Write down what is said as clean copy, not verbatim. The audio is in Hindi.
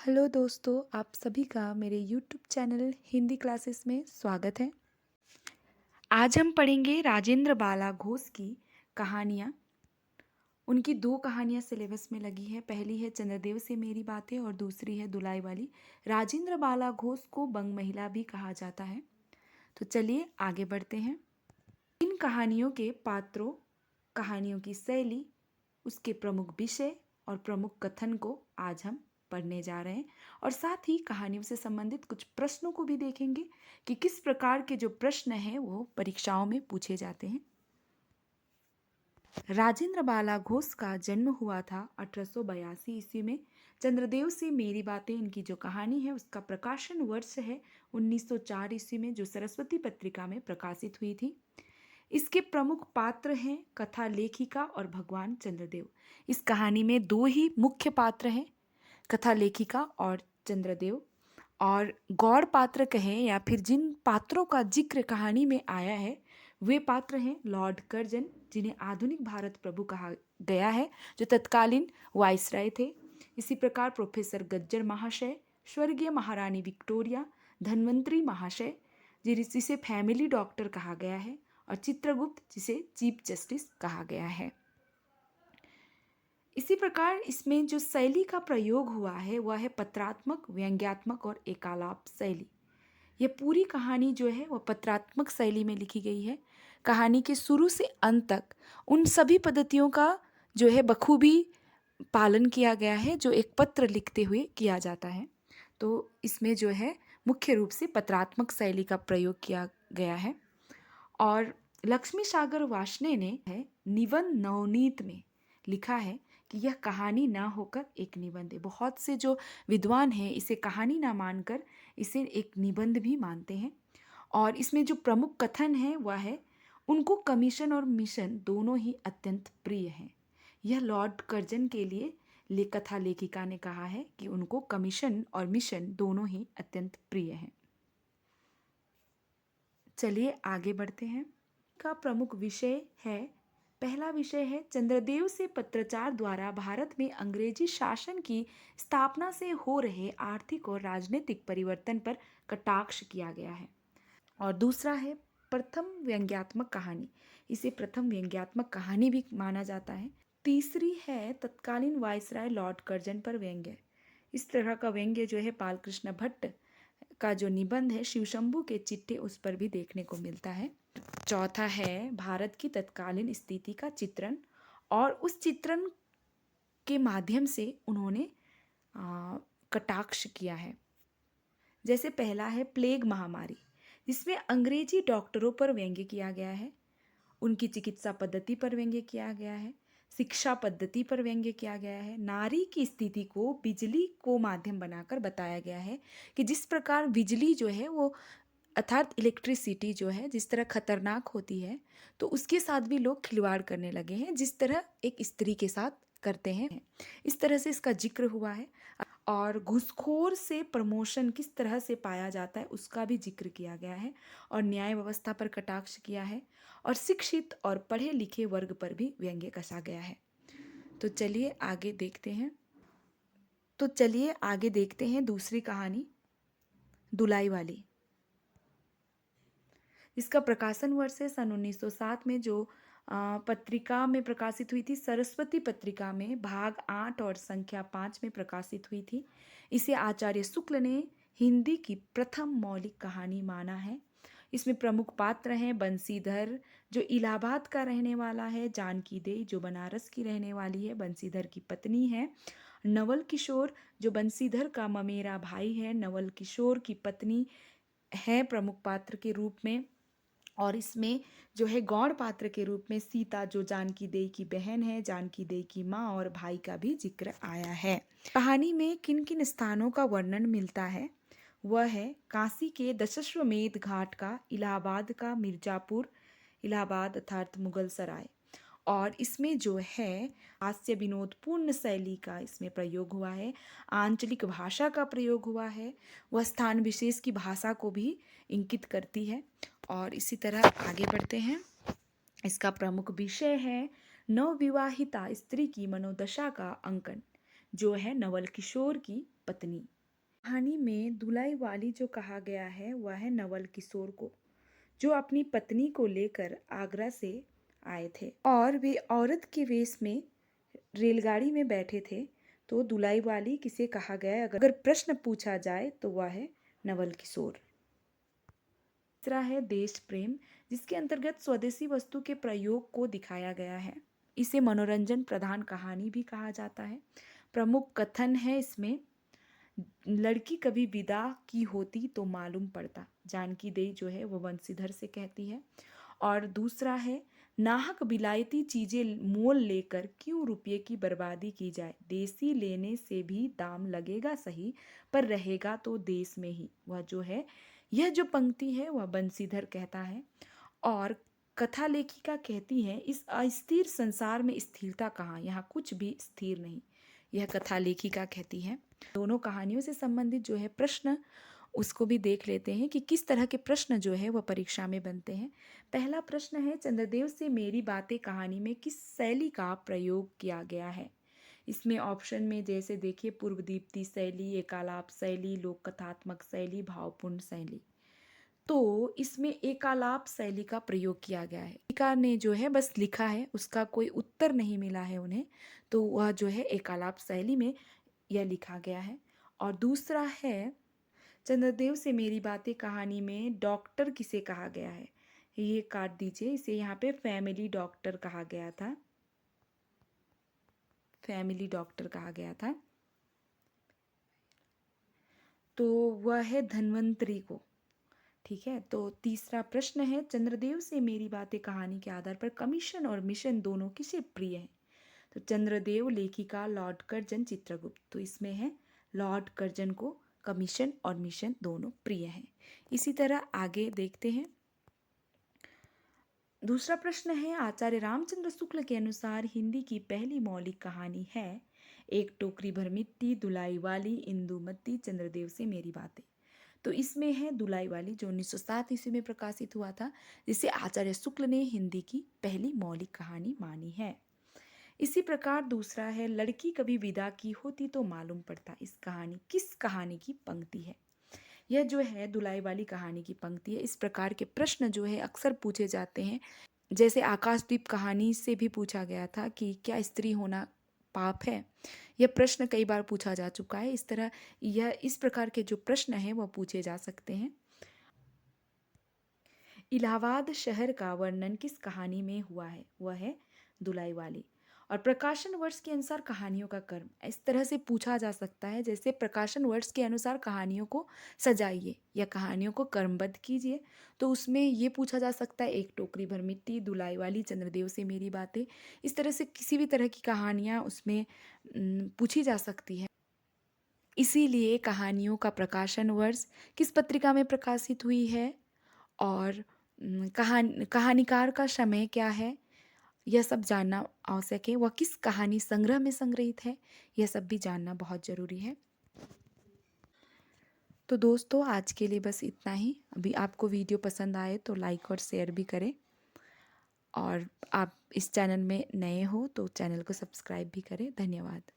हेलो दोस्तों, आप सभी का मेरे यूट्यूब चैनल हिंदी क्लासेस में स्वागत है। आज हम पढ़ेंगे राजेंद्र बाला घोष की कहानियाँ। उनकी दो कहानियाँ सिलेबस में लगी है। पहली है चंद्रदेव से मेरी बातें और दूसरी है दुलाई वाली। राजेंद्र बाला घोष को बंग महिला भी कहा जाता है। तो चलिए आगे बढ़ते हैं। इन कहानियों के पात्रों, कहानियों की शैली, उसके प्रमुख विषय और प्रमुख कथन को आज हम पढ़ने जा रहे हैं और साथ ही कहानियों से संबंधित कुछ प्रश्नों को भी देखेंगे कि किस प्रकार के जो प्रश्न हैं वो परीक्षाओं में पूछे जाते हैं। राजेंद्र बाला घोष का जन्म हुआ था 1882 ईस्वी में। चंद्रदेव से मेरी बातें, इनकी जो कहानी है उसका प्रकाशन वर्ष है 1904 ईस्वी में, जो सरस्वती पत्रिका में प्रकाशित हुई थी। इसके प्रमुख पात्र हैं कथा लेखिका और भगवान चंद्रदेव। इस कहानी में दो ही मुख्य पात्र हैं, कथा लेखिका और चंद्रदेव। और गौड़ पात्र कहें या फिर जिन पात्रों का जिक्र कहानी में आया है वे पात्र हैं लॉर्ड कर्जन, जिन्हें आधुनिक भारत प्रभु कहा गया है, जो तत्कालीन वाइसराय थे। इसी प्रकार प्रोफेसर गज्जर महाशय, स्वर्गीय महारानी विक्टोरिया, धन्वंतरी महाशय जिसे फैमिली डॉक्टर कहा गया है, और चित्रगुप्त जिसे चीफ जस्टिस कहा गया है। इसी प्रकार इसमें जो शैली का प्रयोग हुआ है वह है पत्रात्मक, व्यंग्यात्मक और एकालाप शैली। यह पूरी कहानी जो है वह पत्रात्मक शैली में लिखी गई है। कहानी के शुरू से अंत तक उन सभी पद्धतियों का जो है बखूबी पालन किया गया है जो एक पत्र लिखते हुए किया जाता है। तो इसमें जो है मुख्य रूप से पत्रात्मक शैली का प्रयोग किया गया है। और लक्ष्मी सागर वार्ष्णेय ने है निबंध नवनीत में लिखा है कि यह कहानी ना होकर एक निबंध है। बहुत से जो विद्वान हैं इसे कहानी ना मानकर इसे एक निबंध भी मानते हैं। और इसमें जो प्रमुख कथन है वह है उनको कमीशन और मिशन दोनों ही अत्यंत प्रिय हैं। यह लॉर्ड कर्जन के लिए कथा लेखिका ने कहा है कि उनको कमीशन और मिशन दोनों ही अत्यंत प्रिय हैं। चलिए आगे बढ़ते हैं। का प्रमुख विषय है, पहला विषय है चंद्रदेव से पत्राचार द्वारा भारत में अंग्रेजी शासन की स्थापना से हो रहे आर्थिक और राजनीतिक परिवर्तन पर कटाक्ष किया गया है। और दूसरा है प्रथम व्यंग्यात्मक कहानी, इसे प्रथम व्यंग्यात्मक कहानी भी माना जाता है। तीसरी है तत्कालीन वायसराय लॉर्ड कर्जन पर व्यंग्य। इस तरह का व्यंग्य जो है बालकृष्ण भट्ट का जो निबंध है शिवशंभू के चिट्ठे, उस पर भी देखने को मिलता है। चौथा है भारत की तत्कालीन स्थिति का चित्रण, और उस चित्रण के माध्यम से उन्होंने कटाक्ष किया है। जैसे पहला है प्लेग महामारी, जिसमें अंग्रेजी डॉक्टरों पर व्यंग्य किया गया है, उनकी चिकित्सा पद्धति पर व्यंग्य किया गया है, शिक्षा पद्धति पर व्यंग्य किया गया है, नारी की स्थिति को बिजली को माध्यम बनाकर बताया गया है कि जिस प्रकार बिजली जो है वो अर्थात इलेक्ट्रिसिटी जो है जिस तरह खतरनाक होती है, तो उसके साथ भी लोग खिलवाड़ करने लगे हैं जिस तरह एक स्त्री के साथ करते हैं। इस तरह से इसका जिक्र हुआ है। और घूसखोर से प्रमोशन किस तरह से पाया जाता है उसका भी जिक्र किया गया है, और न्याय व्यवस्था पर कटाक्ष किया है, और शिक्षित और पढ़े लिखे वर्ग पर भी व्यंग्य कसा गया है। तो चलिए आगे देखते हैं दूसरी कहानी दुलाई वाली। इसका प्रकाशन वर्ष है सन 1907 में, जो पत्रिका में प्रकाशित हुई थी, सरस्वती पत्रिका में भाग 8 और संख्या 5 में प्रकाशित हुई थी। इसे आचार्य शुक्ल ने हिंदी की प्रथम मौलिक कहानी माना है। इसमें प्रमुख पात्र हैं बंसीधर जो इलाहाबाद का रहने वाला है, जानकी देई जो बनारस की रहने वाली है, बंसीधर की पत्नी है, नवल किशोर जो बंसीधर का ममेरा भाई है, नवल किशोर की पत्नी है प्रमुख पात्र के रूप में। और इसमें जो है गौड़ पात्र के रूप में सीता जो जानकी देई की बहन है, जानकी देई की माँ और भाई का भी जिक्र आया है। कहानी में किन किन स्थानों का वर्णन मिलता है वह है काशी के दशाश्वमेध घाट का, इलाहाबाद का मिर्जापुर, इलाहाबाद अर्थात मुगल सराय। और इसमें जो है हास्य विनोदपूर्ण शैली का इसमें प्रयोग हुआ है, आंचलिक भाषा का प्रयोग हुआ है, वह स्थान विशेष की भाषा को भी इंकित करती है। और इसी तरह आगे बढ़ते हैं। इसका प्रमुख विषय है नवविवाहिता स्त्री की मनोदशा का अंकन। जो है नवल किशोर की पत्नी। कहानी में दुलाई वाली जो कहा गया है वह है नवल किशोर को, जो अपनी पत्नी को लेकर आगरा से आए थे और वे औरत के वेश में रेलगाड़ी में बैठे थे। तो दुलाई वाली किसे कहा गया है? अगर प्रश्न पूछा जाए तो वह है नवल किशोर। तीसरा है देश प्रेम, जिसके अंतर्गत स्वदेशी वस्तु के प्रयोग को दिखाया गया है। इसे मनोरंजन प्रधान कहानी भी कहा जाता है। प्रमुख कथन है इसमें, लड़की कभी विदा की होती तो मालूम पड़ता, जानकी देई जो है वो बंसीधर से कहती है। और दूसरा है, नाहक विलायती चीजें मोल लेकर क्यों रुपये की बर्बादी की जाए, देसी लेने से भी दाम लगेगा सही, पर रहेगा तो देश में ही। वह जो है, यह जो पंक्ति है वह बंसीधर कहता है। और कथा लेखिका कहती है, इस अस्थिर संसार में स्थिरता कहाँ, यहाँ कुछ भी स्थिर नहीं। यह कथा लेखिका कहती है। दोनों कहानियों से संबंधित जो है प्रश्न, उसको भी देख लेते हैं कि किस तरह के प्रश्न जो है वह परीक्षा में बनते हैं। पहला प्रश्न है, चंद्रदेव से मेरी बातें कहानी में किस शैली का प्रयोग किया गया है? इसमें ऑप्शन में जैसे देखिए, पूर्व दीप्ति शैली, एकालाप शैली, लोक कथात्मक शैली, भावपूर्ण शैली। तो इसमें एकालाप शैली का प्रयोग किया गया है। लेखिका ने जो है बस लिखा है, उसका कोई उत्तर नहीं मिला है उन्हें, तो वह जो है एकालाप शैली में यह लिखा गया है। और दूसरा है, चंद्रदेव से मेरी बातें कहानी में डॉक्टर किसे कहा गया है? ये काट दीजिए, इसे यहाँ पे फैमिली डॉक्टर कहा गया था। फैमिली डॉक्टर कहा गया था। तो वह है धन्वंतरी को। ठीक है। तो तीसरा प्रश्न है, चंद्रदेव से मेरी बातें कहानी के आधार पर कमीशन और मिशन दोनों किसे प्रिय है? तो चंद्रदेव, लेखिका लॉर्ड कर्जन, चित्रगुप्त। तो इसमें है लॉर्ड कर्जन को कमीशन और मिशन दोनों प्रिय हैं। इसी तरह आगे देखते हैं। दूसरा प्रश्न है, आचार्य रामचंद्र शुक्ल के अनुसार हिंदी की पहली मौलिक कहानी है, एक टोकरी भर मिट्टी, दुलाई वाली, इंदुमती, चंद्रदेव से मेरी बातें। तो इसमें है दुलाई वाली, जो 1907 ईस्वी में प्रकाशित हुआ था, जिसे आचार्य शुक्ल ने हिंदी की पहली मौलिक कहानी मानी है। इसी प्रकार दूसरा है, लड़की कभी विदा की होती तो मालूम पड़ता। इस कहानी किस कहानी की पंक्ति है? यह जो है दुलाई वाली कहानी की पंक्ति है। इस प्रकार के प्रश्न जो है अक्सर पूछे जाते हैं। जैसे आकाशदीप कहानी से भी पूछा गया था कि क्या स्त्री होना पाप है? यह प्रश्न कई बार पूछा जा चुका है। इस तरह यह इस प्रकार के जो प्रश्न हैं वह पूछे जा सकते हैं। इलाहाबाद शहर का वर्णन किस कहानी में हुआ है? वह है दुलाई वाली। और प्रकाशन वर्ष के अनुसार कहानियों का क्रम, इस तरह से पूछा जा सकता है, जैसे प्रकाशन वर्ष के अनुसार कहानियों को सजाइए या कहानियों को क्रमबद्ध कीजिए। तो उसमें ये पूछा जा सकता है, एक टोकरी भर मिट्टी, दुलाई वाली, चंद्रदेव से मेरी बातें। इस तरह से किसी भी तरह की कहानियाँ उसमें पूछी जा सकती है। इसीलिए कहानियों का प्रकाशन वर्ष, किस पत्रिका में प्रकाशित हुई है, और कहानीकार का समय क्या है, यह सब जानना आवश्यक है। वह किस कहानी संग्रह में संग्रहित है, यह सब भी जानना बहुत ज़रूरी है। तो दोस्तों, आज के लिए बस इतना ही। अभी आपको वीडियो पसंद आए तो लाइक और शेयर भी करें, और आप इस चैनल में नए हो तो चैनल को सब्सक्राइब भी करें। धन्यवाद।